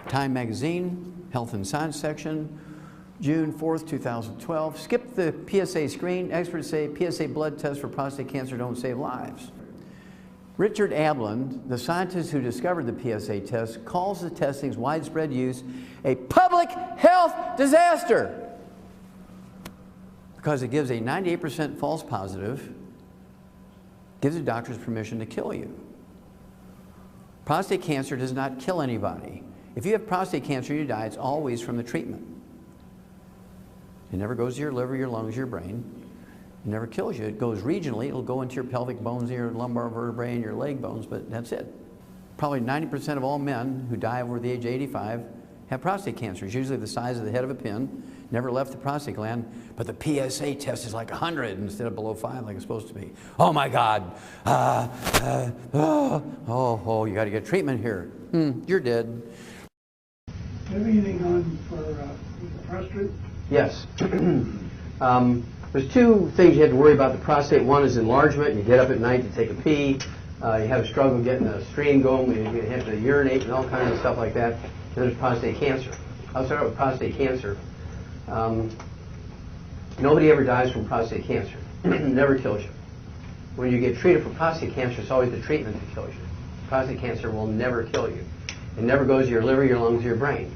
Time Magazine, Health and Science section, June 4th, 2012. Skip the PSA screen. Experts say PSA blood tests for prostate cancer don't save lives. Richard Ablin, the scientist who discovered the PSA test, calls the testing's widespread use a public health disaster because it gives a 98% false positive, gives the doctors permission to kill you. Prostate cancer does not kill anybody. If you have prostate cancer and you die, it's always from the treatment. It never goes to your liver, your lungs, your brain. It never kills you. It goes regionally. It'll go into your pelvic bones, your lumbar vertebrae, and your leg bones, but that's it. Probably 90% of all men who die over the age of 85 have prostate cancer. It's usually the size of the head of a pin, never left the prostate gland, but the PSA test is like 100 instead of below 5 like it's supposed to be. Oh my God. You got to get treatment here. You're dead. Anything on for the prostate? Yes. There's two things you have to worry about the prostate. One is enlargement. You get up at night to take a pee. You have a struggle getting the stream going. You have to urinate and all kinds of stuff like that. And there's prostate cancer. I'll start out with prostate cancer. Nobody ever dies from prostate cancer. It never kills you. When you get treated for prostate cancer, it's always the treatment that kills you. Prostate cancer will never kill you. It never goes to your liver, your lungs, your brain.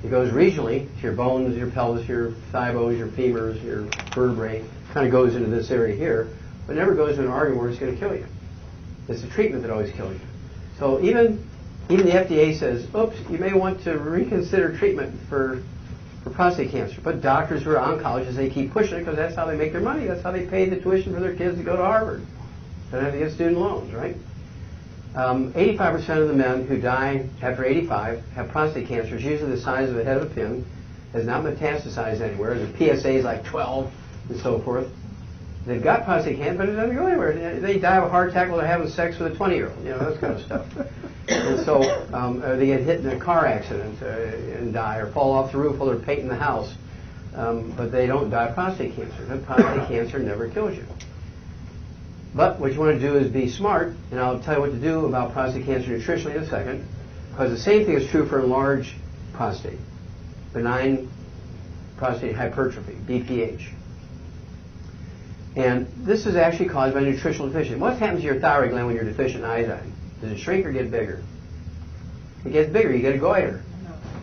It goes regionally to your bones, your pelvis, your thigh bones, your femurs, your vertebrae. Kind of goes into this area here, but never goes to an organ where it's going to kill you. It's the treatment that always kills you. So even the FDA says, oops, you may want to reconsider treatment for prostate cancer. But doctors who are oncologists, they keep pushing it because that's how they make their money. That's how they pay the tuition for their kids to go to Harvard. They don't have to get student loans, right? 85% of the men who die after 85 have prostate cancer. It's usually the size of the head of a pin. Has not metastasized anywhere. The PSA is like 12 and so forth. They've got prostate cancer, but it doesn't go anywhere. They die of a heart attack while they're having sex with a 20-year-old. You know, that kind of stuff. And so they get hit in a car accident and die, or fall off the roof while they're painting the house. But they don't die of prostate cancer. And prostate cancer never kills you. But what you want to do is be smart, and I'll tell you what to do about prostate cancer nutritionally in a second, because the same thing is true for enlarged prostate, benign prostate hypertrophy, BPH. And this is actually caused by nutritional deficiency. What happens to your thyroid gland when you're deficient in iodine? Does it shrink or get bigger? It gets bigger. You get a goiter.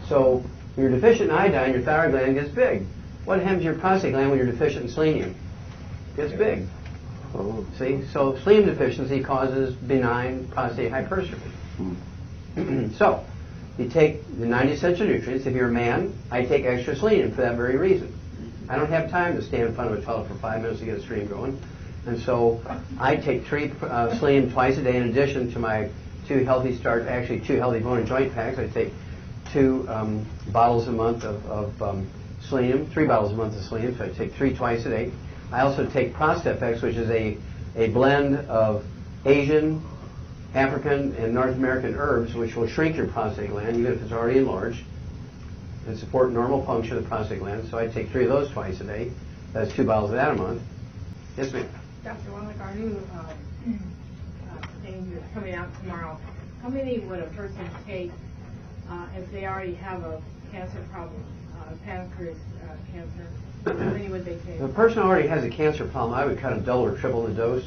So when you're deficient in iodine, your thyroid gland gets big. What happens to your prostate gland when you're deficient in selenium? It gets big. See, so selenium deficiency causes benign prostate hypertrophy. So, you take the 90 essential nutrients. If you're a man, I take extra selenium for that very reason. I don't have time to stand in front of a toilet for 5 minutes to get a stream going. And so, I take 3 selenium twice a day in addition to my 2 healthy start, actually 2 healthy bone and joint packs. I take 2 bottles a month of selenium, 3 bottles a month of selenium, so I take 3 twice a day. I also take Prostate, which is a blend of Asian, African, and North American herbs, which will shrink your prostate gland, even if it's already enlarged, and support normal function of the prostate gland. So I take 3 of those twice a day. That's 2 bottles of that a month. Yes, ma'am. Dr. Wallach, our new thing that's coming out tomorrow, how many would a person take if they already have a cancer problem, pancreas cancer? How many would they take? If a person already has a cancer problem, I would kind of double or triple the dose,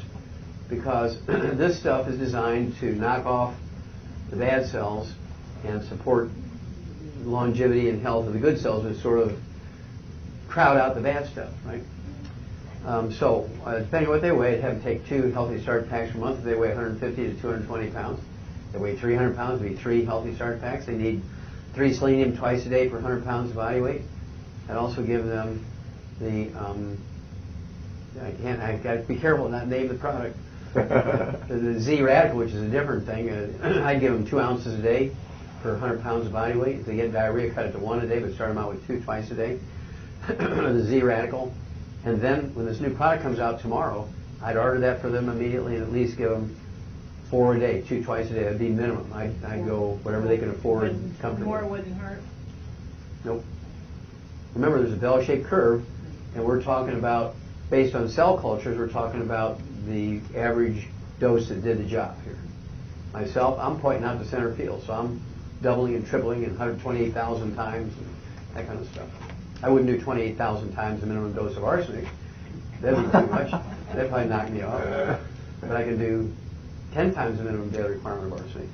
because this stuff is designed to knock off the bad cells and support longevity and health of the good cells, and sort of crowd out the bad stuff, right? Depending on what they weigh, I'd have them take 2 Healthy Start packs per month. If they weigh 150 to 220 pounds. If they weigh 300 pounds, it would be 3 Healthy Start packs. They need 3 selenium twice a day for 100 pounds of body weight. I'd also give them the, I've got to be careful not to name the product. The Z radical, which is a different thing. I'd give them 2 ounces a day for 100 pounds of body weight. If they get diarrhea, cut it to 1 a day, but start them out with 2 twice a day. The Z radical. And then when this new product comes out tomorrow, I'd order that for them immediately and at least give them 4 a day, 2 twice a day. That'd be minimum. I'd go whatever they can afford comfortably. More wouldn't hurt? Nope. Remember, there's a bell-shaped curve, and we're talking about, based on cell cultures, we're talking about the average dose that did the job here. Myself, I'm pointing out the center field, so I'm doubling and tripling and 128,000 times and that kind of stuff. I wouldn't do 28,000 times the minimum dose of arsenic. That'd be too much. That'd probably knock me off. But I can do 10 times the minimum daily requirement of arsenic.